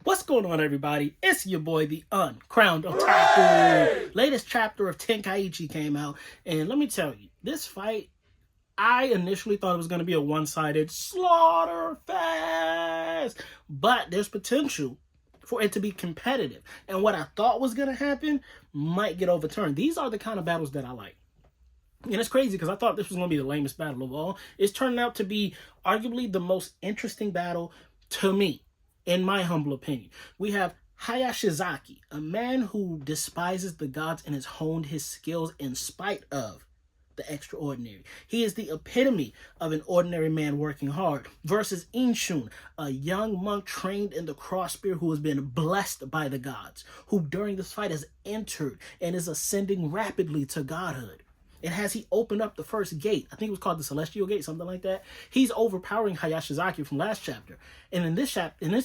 What's going on, everybody? It's your boy, the Uncrowned Otaku. Latest chapter of Tenkaichi came out, and let me tell you, this fight, I initially thought it was going to be a one-sided slaughter fest, but there's potential for it to be competitive, and what I thought was going to happen might get overturned. These are the kind of battles that I like. And it's crazy because I thought this was going to be the lamest battle of all. It's turning out to be arguably the most interesting battle to me, in my humble opinion. We have Hayashizaki, a man who despises the gods and has honed his skills in spite of the extraordinary. He is the epitome of an ordinary man working hard, versus Inshun, a young monk trained in the cross spear who has been blessed by the gods, who during this fight has entered and is ascending rapidly to godhood. And as he opened up the first gate, I think it was called the Celestial Gate, something like that, he's overpowering Hayashizaki from last chapter. And in this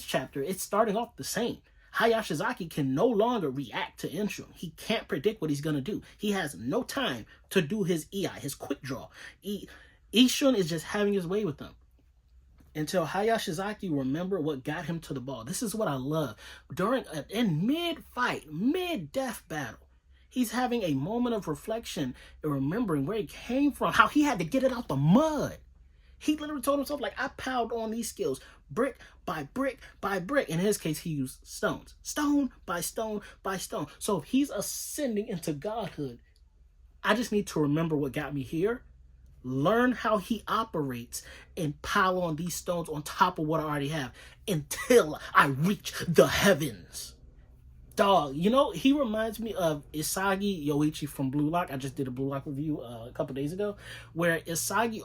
chapter, it's starting off the same. Hayashizaki can no longer react to Inshun. He can't predict what he's going to do. He has no time to do his EI, his quick draw. Inshun is just having his way with them until Hayashizaki remember what got him to the ball. This is what I love. In mid-fight, mid-death battle, he's having a moment of reflection and remembering where he came from, how he had to get it out the mud. He literally told himself, like, I piled on these skills brick by brick by brick. In his case, he used stones. Stone by stone by stone. So if he's ascending into godhood, I just need to remember what got me here, learn how he operates, and pile on these stones on top of what I already have until I reach the heavens. Dog, you know, he reminds me of Isagi Yoichi from Blue Lock. I just did a Blue Lock review a couple days ago, where Isagi,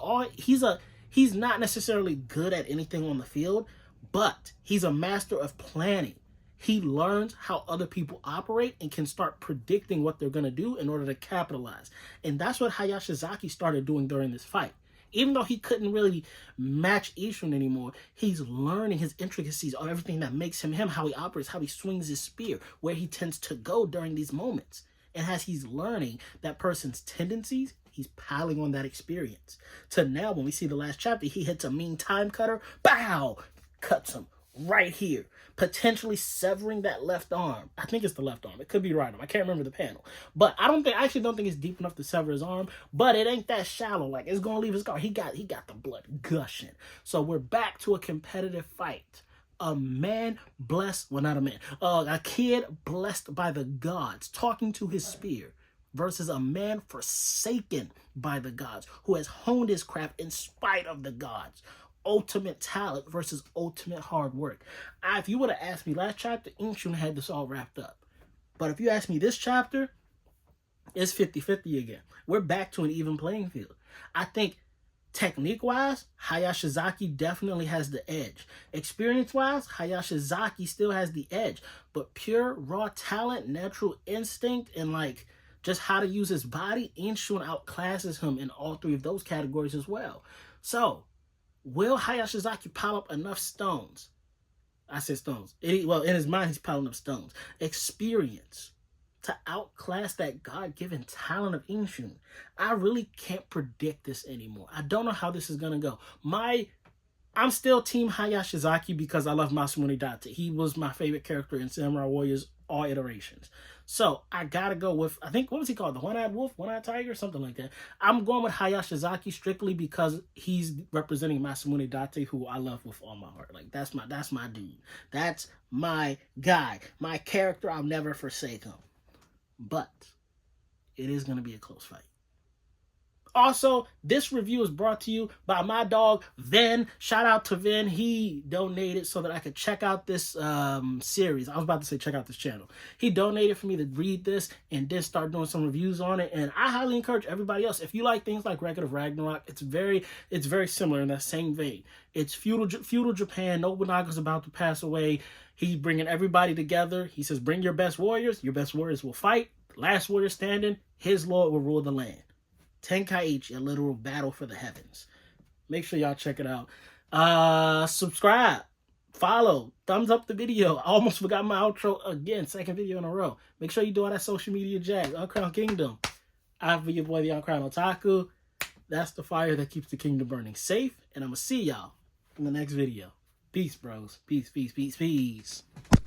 he's not necessarily good at anything on the field, but he's a master of planning. He learns how other people operate and can start predicting what they're going to do in order to capitalize. And that's what Hayashizaki started doing during this fight. Even though he couldn't really match Inshun anymore, he's learning his intricacies of everything that makes him how he operates, how he swings his spear, where he tends to go during these moments. And as he's learning that person's tendencies, he's piling on that experience. To now, when we see the last chapter, he hits a mean time cutter, bow, cuts him right here, potentially severing that left arm. I think it's the left arm. It could be right arm. I can't remember the panel. But I actually don't think it's deep enough to sever his arm, but it ain't that shallow. Like, it's going to leave his scar. He got the blood gushing. So we're back to a competitive fight. A man blessed, well, not a man, a kid blessed by the gods, talking to his spear, versus a man forsaken by the gods, who has honed his craft in spite of the gods. Ultimate talent versus ultimate hard work. If you would have asked me last chapter, Inshun had this all wrapped up. But if you ask me this chapter, it's 50-50 again. We're back to an even playing field. I think technique-wise, Hayashizaki definitely has the edge. Experience-wise, Hayashizaki still has the edge. But pure, raw talent, natural instinct, and like just how to use his body, Inshun outclasses him in all three of those categories as well. So, will Hayashizaki pile up enough stones? I said stones. In his mind, he's piling up stones. Experience to outclass that God-given talent of Inshun. I really can't predict this anymore. I don't know how this is going to go. I'm still Team Hayashizaki because I love Masamune Date. He was my favorite character in Samurai Warriors, all iterations. So I gotta go with, I think, what was he called? The One-Eyed Wolf? One-Eyed Tiger? Something like that. I'm going with Hayashizaki strictly because he's representing Masamune Date, who I love with all my heart. Like, that's my dude. That's my guy. My character, I'll never forsake him. But it is going to be a close fight. Also, this review is brought to you by my dog, Vin. Shout out to Vin. He donated so that I could check out this series. I was about to say check out this channel. He donated for me to read this and then start doing some reviews on it. And I highly encourage everybody else. If you like things like Record of Ragnarok, it's very similar in that same vein. It's feudal Japan. Nobunaga's about to pass away. He's bringing everybody together. He says, bring your best warriors. Your best warriors will fight. Last warrior standing, his lord will rule the land. Tenkaichi, a literal battle for the heavens. Make sure y'all check it out. Subscribe, follow, thumbs up the video. I almost forgot my outro again, second video in a row. Make sure you do all that social media jazz. Uncrowned Kingdom. I've been your boy, the Uncrowned Otaku. That's the fire that keeps the kingdom burning safe. And I'm going to see y'all in the next video. Peace, bros. Peace, peace, peace, peace.